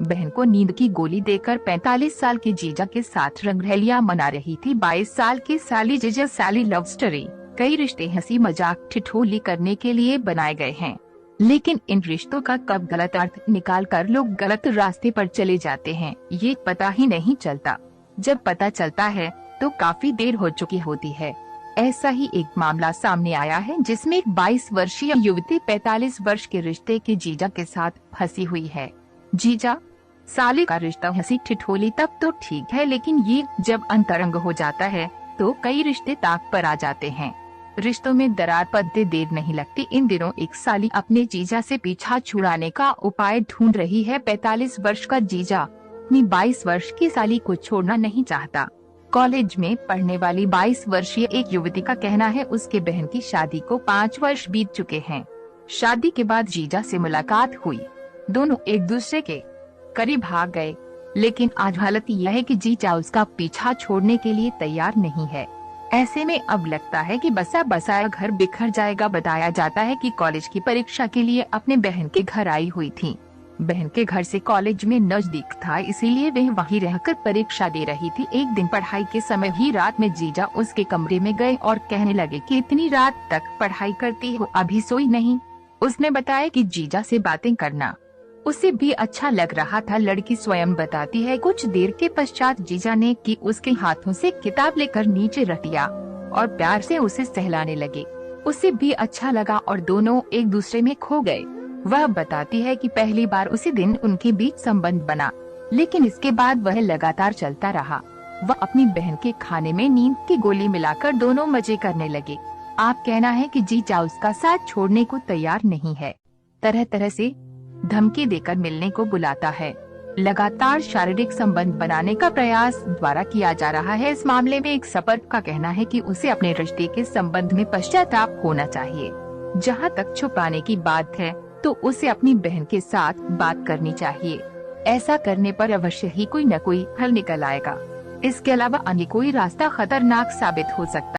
बहन को नींद की गोली देकर 45 साल के जीजा के साथ रंगरलियां मना रही थी 22 साल की साली। जीजा साली लव स्टोरी। कई रिश्ते हंसी मजाक ठिठोली करने के लिए बनाए गए हैं, लेकिन इन रिश्तों का कब गलत अर्थ निकालकर लोग गलत रास्ते पर चले जाते हैं, ये पता ही नहीं चलता। जब पता चलता है तो काफी देर हो चुकी होती है। ऐसा ही एक मामला सामने आया है जिसमें एक 22 वर्षीय युवती 45 वर्ष के रिश्ते के जीजा के साथ फंसी हुई है। जीजा साली का रिश्ता हंसी ठिठोली तब तो ठीक है, लेकिन ये जब अंतरंग हो जाता है तो कई रिश्ते ताक पर आ जाते हैं। रिश्तों में दरार पड़ते देर नहीं लगती। इन दिनों एक साली अपने जीजा से पीछा छुड़ाने का उपाय ढूंढ रही है। 45 वर्ष का जीजा अपनी 22 वर्ष की साली को छोड़ना नहीं चाहता। कॉलेज में पढ़ने वाली 22 वर्षीय एक युवती का कहना है उसके बहन की शादी को 5 वर्ष बीत चुके हैं। शादी के बाद जीजा से मुलाकात हुई, दोनों एक दूसरे के करीब भाग गए, लेकिन आज हालत यह है कि जीजा उसका पीछा छोड़ने के लिए तैयार नहीं है। ऐसे में अब लगता है कि बसा बसाया घर बिखर जाएगा। बताया जाता है कि कॉलेज की परीक्षा के लिए अपने बहन के घर आई हुई थी। बहन के घर से कॉलेज में नजदीक था, इसीलिए वह वहीं रहकर परीक्षा दे रही थी। एक दिन पढ़ाई के समय ही रात में जीजा उसके कमरे में गए और कहने लगे कि इतनी रात तक पढ़ाई करती हो, अभी सोई नहीं। उसने बताया कि जीजा से बातें करना उसे भी अच्छा लग रहा था। लड़की स्वयं बताती है कुछ देर के पश्चात जीजा ने कि उसके हाथों से किताब लेकर नीचे रख दिया और प्यार से उसे सहलाने लगे। उसे भी अच्छा लगा और दोनों एक दूसरे में खो गए। वह बताती है कि पहली बार उसी दिन उनके बीच संबंध बना, लेकिन इसके बाद वह लगातार चलता रहा। वह अपनी बहन के खाने में नींद की गोली मिलाकर दोनों मजे करने लगे। आप कहना है कि जीजा उसका साथ छोड़ने को तैयार नहीं है, तरह तरह से धमकी देकर मिलने को बुलाता है। लगातार शारीरिक संबंध बनाने का प्रयास द्वारा किया जा रहा है। इस मामले में एक संपर्क का कहना है कि उसे अपने रिश्ते के संबंध में पश्चाताप होना चाहिए। जहां तक छुपाने की बात है तो उसे अपनी बहन के साथ बात करनी चाहिए। ऐसा करने पर अवश्य ही कोई न कोई हल निकल आएगा। इसके अलावा अन्य कोई रास्ता खतरनाक साबित हो सकता है।